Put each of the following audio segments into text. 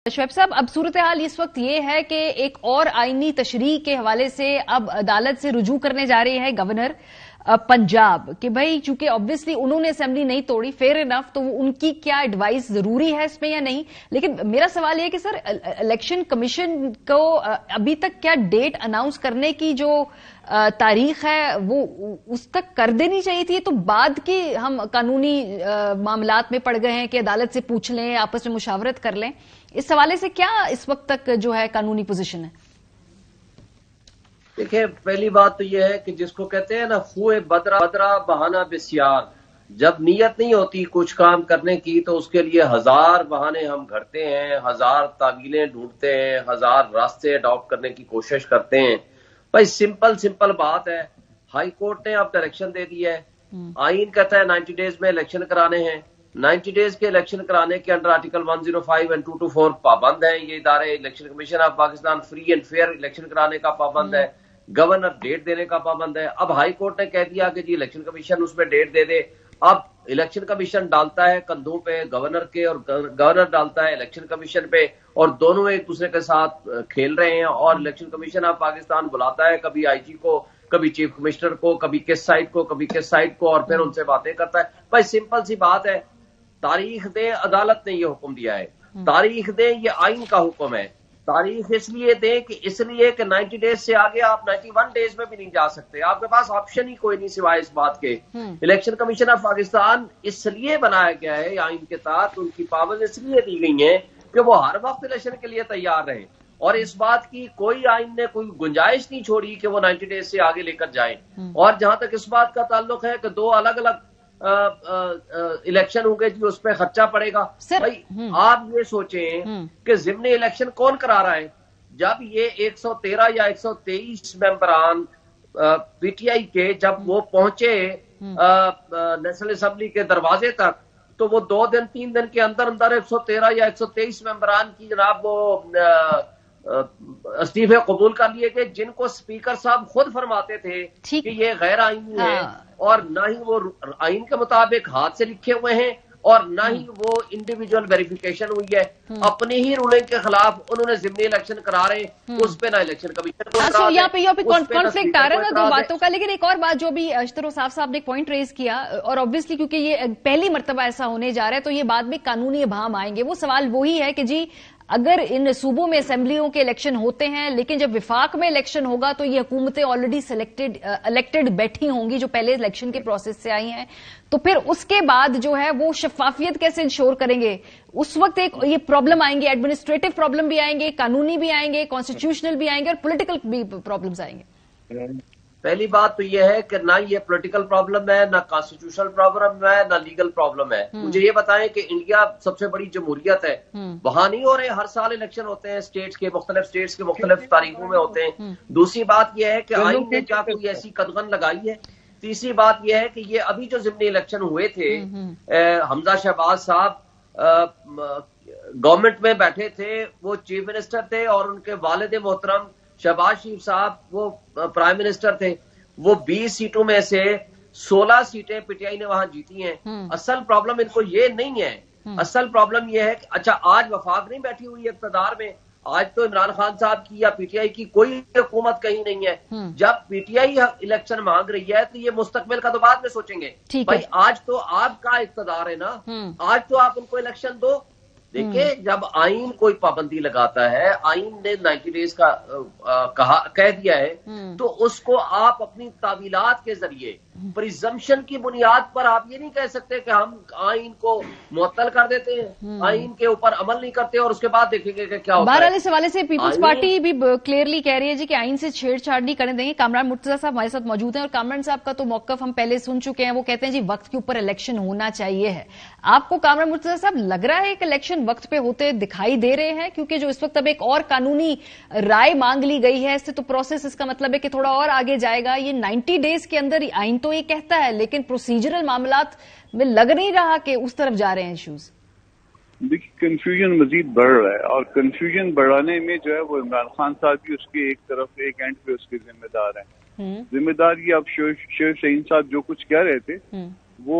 शोएब साहब, अब सूरत हाल इस वक्त ये है कि एक और आईनी तशरीह के हवाले से अब अदालत से रुजू करने जा रही है गवर्नर पंजाब कि भाई चूंकि ऑब्वियसली उन्होंने असेंबली नहीं तोड़ी, फेयर इनफ, तो उनकी क्या एडवाइस जरूरी है इसमें या नहीं। लेकिन मेरा सवाल यह है कि सर इलेक्शन कमीशन को अभी तक क्या डेट अनाउंस करने की जो तारीख है वो उस तक कर देनी चाहिए थी। तो बाद की हम कानूनी मामलात में पड़ गए हैं कि अदालत से पूछ लें, आपस में मुशावरत कर लें। इस हवाले से क्या इस वक्त तक जो है कानूनी पोजीशन है? देखिए, पहली बात तो यह है कि जिसको कहते हैं ना फूए बदरा बहाना बिस्यार, जब नीयत नहीं होती कुछ काम करने की तो उसके लिए हजार बहाने हम घड़ते हैं, हजार तावीलें ढूंढते हैं, हजार रास्ते अडॉप्ट करने की कोशिश करते हैं। भाई सिंपल बात है, हाई कोर्ट ने अब डायरेक्शन दे दी है, आइन कहता है 90 डेज में इलेक्शन कराने हैं। 90 डेज के इलेक्शन कराने के अंडर आर्टिकल 105 एंड 224 पाबंद है ये इदारे। Election commission of Pakistan free and fair election कराने का पाबंद है, गवर्नर डेट देने का पाबंद है। अब हाई कोर्ट ने कह दिया कि जी इलेक्शन कमीशन उसमें डेट दे दे। अब इलेक्शन कमीशन डालता है कंधों पे गवर्नर के और गवर्नर डालता है इलेक्शन कमीशन पे, और दोनों एक दूसरे के साथ खेल रहे हैं। और इलेक्शन कमीशन ऑफ पाकिस्तान बुलाता है कभी आईजी को, कभी चीफ कमिश्नर को, कभी किस साइड को, कभी किस साइड को, और फिर उनसे बातें करता है। भाई सिंपल सी बात है, तारीख दे, अदालत ने ये हुक्म दिया है, तारीख दे, ये आइन का हुक्म है। तारीख इसलिए दें कि 90 डेज से आगे आप 91 डेज में भी नहीं जा सकते, आपके पास ऑप्शन ही कोई नहीं सिवाय इस बात के। इलेक्शन कमीशन ऑफ पाकिस्तान इसलिए बनाया गया है आइन के तहत, उनकी पावर इसलिए दी गई है कि वो हर वक्त इलेक्शन के लिए तैयार रहे, और इस बात की कोई आइन ने कोई गुंजाइश नहीं छोड़ी कि वो 90 डेज से आगे लेकर जाए। और जहां तक इस बात का ताल्लुक है कि दो अलग अलग इलेक्शन होंगे जी, उस पर खर्चा पड़ेगा। भाई आप ये सोचें कि ज़िमनी इलेक्शन कौन करा रहा है, जब ये 113 या 123 मेंबरान पीटीआई के जब वो पहुंचे नेशनल असेंबली के दरवाजे तक, तो वो 2-3 दिन के अंदर अंदर 113 या 123 मेंबरान की जनाब वो इस्तीफे कबूल कर लिए गए, जिनको स्पीकर साहब खुद फरमाते थे कि ये गैर आईनी है, और ना ही वो आइन के मुताबिक हाथ से लिखे हुए हैं, और ना ही वो इंडिविजुअल वेरिफिकेशन हुई है। अपनी ही रूलिंग के खिलाफ उन्होंने जिमनी इलेक्शन करा रहे, उस पे ना इलेक्शन कमीशन को यहाँ पे कॉन्फ्लिक्ट आ रहा है ना दो बातों का। लेकिन एक और बात जो भी अशतर साहब ने एक पॉइंट रेज किया, और ऑब्वियसली क्योंकि ये पहली मर्तबा ऐसा होने जा रहा है तो ये बाद में कानूनी इबाम आएंगे। वो सवाल वही है कि जी अगर इन सूबों में असेंबलियों के इलेक्शन होते हैं, लेकिन जब विफाक में इलेक्शन होगा तो ये हुकूमतें ऑलरेडी इलेक्टेड बैठी होंगी जो पहले इलेक्शन के प्रोसेस से आई हैं, तो फिर उसके बाद जो है वो शफाफियत कैसे इंश्योर करेंगे। उस वक्त एक ये प्रॉब्लम आएंगे, एडमिनिस्ट्रेटिव प्रॉब्लम भी आएंगे, कानूनी भी आएंगे, कॉन्स्टिट्यूशनल भी आएंगे, और पॉलिटिकल भी प्रॉब्लम्स आएंगे। पहली बात तो यह है कि ना ये पॉलिटिकल प्रॉब्लम है, ना कॉन्स्टिट्यूशनल प्रॉब्लम है, ना लीगल प्रॉब्लम है। मुझे ये बताएं कि इंडिया सबसे बड़ी जमहूरियत है, वहां नहीं हो रहे, हर साल इलेक्शन होते हैं, स्टेट्स के मुख्तलिफ तारीखों में होते हैं। दूसरी बात यह है कि आइन ने क्या कोई ऐसी कदगन लगाई है। तीसरी बात यह है कि ये अभी जो जिमनी इलेक्शन हुए थे, हमजा शहबाज साहब गवर्नमेंट में बैठे थे, वो चीफ मिनिस्टर थे, और उनके वालिद मोहतरम शहबाज शरीफ साहब वो प्राइम मिनिस्टर थे। वो 20 सीटों में से 16 सीटें पीटीआई ने वहां जीती हैं। असल प्रॉब्लम इनको ये नहीं है, असल प्रॉब्लम ये है कि अच्छा आज वफाक नहीं बैठी हुई इक़्तिदार में, आज तो इमरान खान साहब की या पीटीआई की कोई हुकूमत कहीं नहीं है। जब पीटीआई इलेक्शन मांग रही है तो ये मुस्तकबिल का तो बाद में सोचेंगे। भाई आज तो आपका इक़्तिदार है ना, आज तो आप उनको इलेक्शन दो। देखिए, जब आइन कोई पाबंदी लगाता है, आइन ने 90 डेज का कह दिया है, तो उसको आप अपनी तावीलात के जरिए प्रिजम्पशन की बुनियाद पर आप ये नहीं कह सकते कि हम आइन को मुअत्तल कर देते हैं, आइन के ऊपर अमल नहीं करते और उसके बाद देखेंगे कि क्या होता है। बहरहाल इस हवाले से पीपल्स पार्टी भी क्लियरली कह रही है जी कि आइन से छेड़छाड़ नहीं करने देंगे। कामरान मुर्तजा साहब हमारे साथ मौजूद हैं, और कामरान साहब का तो मौकफ हम पहले सुन चुके हैं। वो कहते हैं जी वक्त के ऊपर इलेक्शन होना चाहिए है। आपको कामरान मुर्तजा साहब लग रहा है कि इलेक्शन वक्त पे होते दिखाई दे रहे हैं? क्योंकि जो इस वक्त अब एक और कानूनी राय मांग ली गई है, इससे तो प्रोसेस इसका मतलब है कि थोड़ा और आगे जाएगा। ये 90 डेज के अंदर आइन तो ये कहता है, लेकिन प्रोसीजरल मामलात में लग नहीं रहा कि उस तरफ जा रहे हैं इश्यूज। देखिए, कंफ्यूजन मजीद बढ़ रहा है, और कंफ्यूजन बढ़ाने में जो है वो इमरान खान साहब भी उसके एक तरफ एक एंड पे उसके जिम्मेदार हैं। जिम्मेदार ये अब शेर शहीन साहब जो कुछ कह रहे थे वो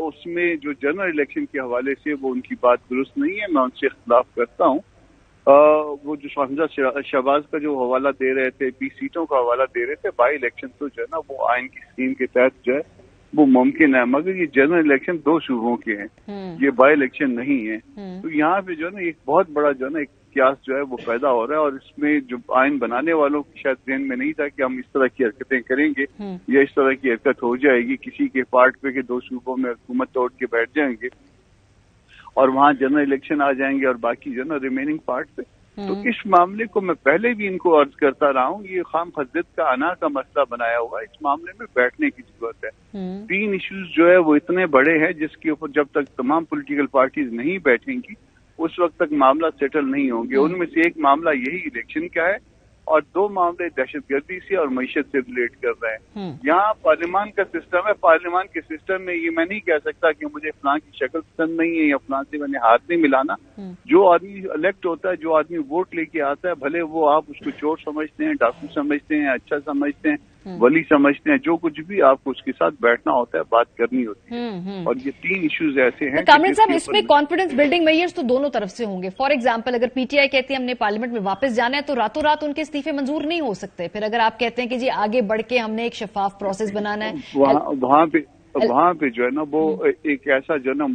उसमें जो जनरल इलेक्शन के हवाले से वो उनकी बात दुरुस्त नहीं है, मैं उनसे इख्तिलाफ करता हूँ। वो जो हमजा शहबाज का जो हवाला दे रहे थे, 20 सीटों का हवाला दे रहे थे, बाई इलेक्शन तो जो है ना वो आइन की स्कीम के तहत जो है वो मुमकिन है, मगर ये जनरल इलेक्शन 2 सूबों के हैं, ये बाई इलेक्शन नहीं है। तो यहाँ पे जो है ना एक बहुत बड़ा जो है ना एक क्यास जो है वो पैदा हो रहा है, और इसमें जो आइन बनाने वालों की शायद ध्यान में नहीं था कि हम इस तरह की हरकतें करेंगे या इस तरह की हरकत हो जाएगी किसी के पार्ट पे के 2 सूबों में हुकूमत तोड़ के बैठ जाएंगे और वहाँ जनरल इलेक्शन आ जाएंगे और बाकी जो है ना रिमेनिंग पार्ट पे। तो इस मामले को मैं पहले भी इनको अर्ज करता रहा हूँ, ये खाम खज्जत का अना का मसला बनाया हुआ है, इस मामले में बैठने की जरूरत है। 3 इश्यूज जो है वो इतने बड़े हैं जिसके ऊपर जब तक तमाम पॉलिटिकल पार्टीज नहीं बैठेंगी उस वक्त तक मामला सेटल नहीं होंगे। उनमें से एक मामला यही इलेक्शन का है और 2 मामले दहशतगर्दी से और मईशत से रिलेट कर रहे हैं। यहाँ पार्लियामान का सिस्टम है, पार्लियामान के सिस्टम में ये मैं नहीं कह सकता कि मुझे फलां की शक्ल पसंद नहीं है या फलां से मैंने हाथ नहीं मिलाना। जो आदमी इलेक्ट होता है, जो आदमी वोट लेके आता है, भले वो आप उसको चोर समझते हैं, डाकू समझते हैं, अच्छा समझते हैं, वली समझते हैं, जो कुछ भी आपको उसके साथ बैठना होता है, बात करनी होती है। और ये 3 इश्यूज ऐसे हैं। कामरेड साहब, इसमें कॉन्फिडेंस बिल्डिंग मेजर्स तो दोनों तरफ से होंगे। फॉर एग्जाम्पल, अगर पीटीआई कहती है हमने पार्लियामेंट में वापस जाना है तो रातों रात उनके इस्तीफे मंजूर नहीं हो सकते। फिर अगर आप कहते हैं कि जी आगे बढ़ के हमने एक शफाफ प्रोसेस बनाना है, वहाँ पे जो है ना वो एक ऐसा जो है ना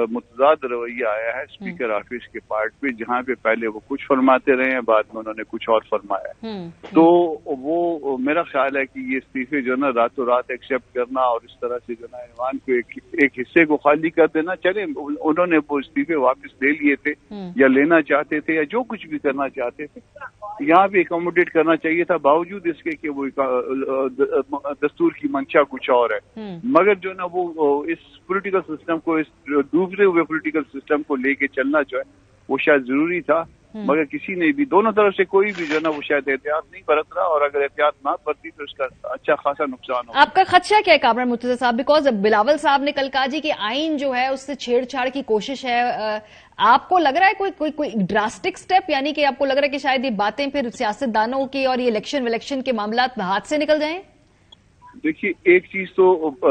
मुतजाद रवैया आया है स्पीकर ऑफिस के पार्ट पे, जहाँ पे पहले वो कुछ फरमाते रहे हैं, बाद में उन्होंने कुछ और फरमाया। तो वो मेरा ख्याल है कि ये इस्तीफे जो है ना रातों रात एक्सेप्ट करना और इस तरह से जो है ना ऐवान को एक हिस्से को खाली कर देना, चले उन्होंने वो इस्तीफे वापस ले लिए थे या लेना चाहते थे या जो कुछ भी करना चाहते थे, यहाँ पे अकोमोडेट करना चाहिए था, बावजूद इसके कि वो दस्तूर की मंशा कुछ और है। मगर जो ना वो इस पॉलिटिकल सिस्टम को, इस डूबते हुए पॉलिटिकल सिस्टम को लेके चलना जो है वो शायद जरूरी था, मगर किसी ने भी, दोनों तरफ से कोई भी जो है ना वो शायद एहतियात नहीं बरत रहा, और अगर एहतियात ना बरती तो इसका अच्छा खासा नुकसान हो। आपका खदशा क्या है कामरान मुर्तजा साहब? बिकॉज बिलावल साहब ने कल कहा जी कि आइन जो है उससे छेड़छाड़ की कोशिश है। आपको लग रहा है कोई ड्रास्टिक स्टेप, यानी कि आपको लग रहा है कि शायद ये बातें फिर सियासतदानों की और ये इलेक्शन के मामला हाथ से निकल जाएं? देखिए, एक चीज तो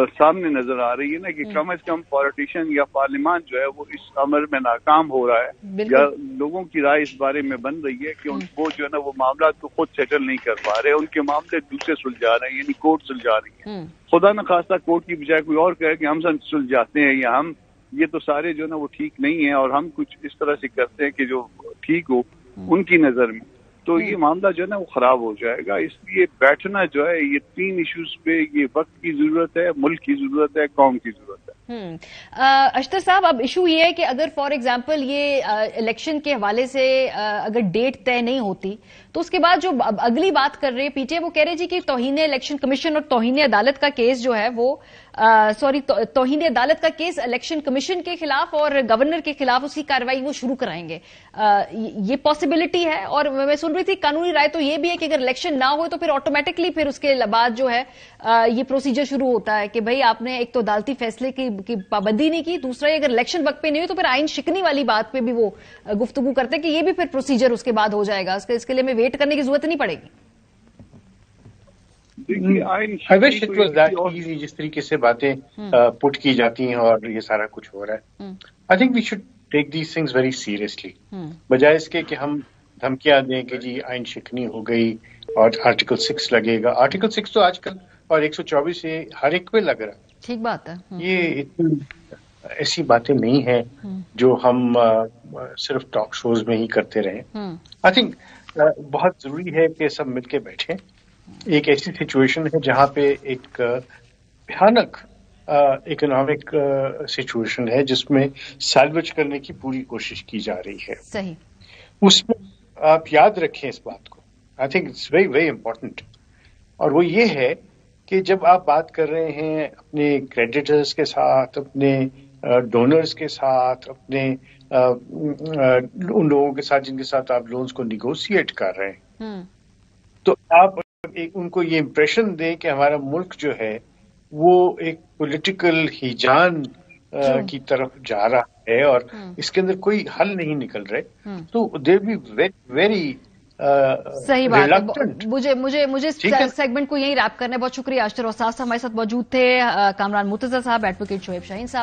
सामने नजर आ रही है ना कि कम से कम पॉलिटिशियन या पार्लियामान जो है वो इस अमर में नाकाम हो रहा है, या लोगों की राय इस बारे में बन रही है कि वो जो है ना वो मामला तो खुद सेटल नहीं कर पा रहे, उनके मामले दूसरे सुलझा रहे हैं, यानी कोर्ट सुलझा रही है। खुदा न खास्ता कोर्ट की बजाय कोई और कहे कि हम सुलझाते हैं या हम, ये तो सारे जो है ना वो ठीक नहीं है, और हम कुछ इस तरह से करते हैं कि जो ठीक हो उनकी नजर में, तो ये मामला जो है ना वो खराब हो जाएगा। इसलिए बैठना जो है, ये 3 इश्यूज पे ये वक्त की जरूरत है, मुल्क की जरूरत है, कौम की जरूरत है। अख्तर साहब, अब इशू ये है कि अगर फॉर एग्जांपल ये इलेक्शन के हवाले से अगर डेट तय नहीं होती तो उसके बाद जो अगली बात कर रहे हैं पीटीआई, वो कह रहे जी कि तौहीन इलेक्शन कमीशन और तौहीन अदालत का केस जो है वो तौहीन अदालत का केस इलेक्शन कमीशन के खिलाफ और गवर्नर के खिलाफ उसकी कार्रवाई वो शुरू कराएंगे। ये पॉसिबिलिटी है, और मैं सुन रही थी कानूनी राय तो ये भी है कि अगर इलेक्शन ना हो तो फिर ऑटोमेटिकली फिर उसके बाद जो है ये प्रोसीजर शुरू होता है कि भाई आपने एक तो अदालती फैसले की पाबंदी नहीं की, दूसरा अगर इलेक्शन वक्त पे नहीं हो तो फिर आइन शिकनी वाली बात पे भी वो गुफ्तगू करते हैं कि ये भी फिर प्रोसीजर उसके बाद हो जाएगा, इसके लिए हमें वेट करने की जरूरत नहीं पड़ेगी। I wish it was that easy, जिस तरीके से बातें पुट की जाती हैं और ये सारा कुछ हो रहा है। I think we should take these things very seriously, बजाय इसके कि हम धमकियां दें कि जी आइन शिकनी हो गई और आर्टिकल 6 लगेगा। आर्टिकल 6 तो आजकल और 124 से हर एक पे लग रहा है। ठीक बात है। ये इतनी ऐसी बातें नहीं है जो हम सिर्फ टॉक शोज में ही करते रहे। आई थिंक बहुत जरूरी है कि सब मिलके बैठे। एक ऐसी सिचुएशन है जहां पे एक भयानक इकोनॉमिक सिचुएशन है जिसमें सैल्वेज करने की पूरी कोशिश की जा रही है। सही। उसमें आप याद रखें इस बात को, I think it's very very important. और वो ये है कि जब आप बात कर रहे हैं अपने क्रेडिटर्स के साथ, अपने डोनर्स के साथ, अपने उन लोगों के साथ जिनके साथ आप लोन्स को निगोशिएट कर रहे हैं, तो आप उनको ये इम्प्रेशन दें कि हमारा मुल्क जो है वो एक पॉलिटिकल हिजान की तरफ जा रहा है और इसके अंदर कोई हल नहीं निकल रहे, तो दे बी वेरी सही बात है। मुझे सेगमेंट को यही रैप करना है। बहुत शुक्रिया। अशतर औसाफ हमारे साथ मौजूद थे, कामरान मुर्तजा साहब, एडवोकेट शोएब शाहीन साहब।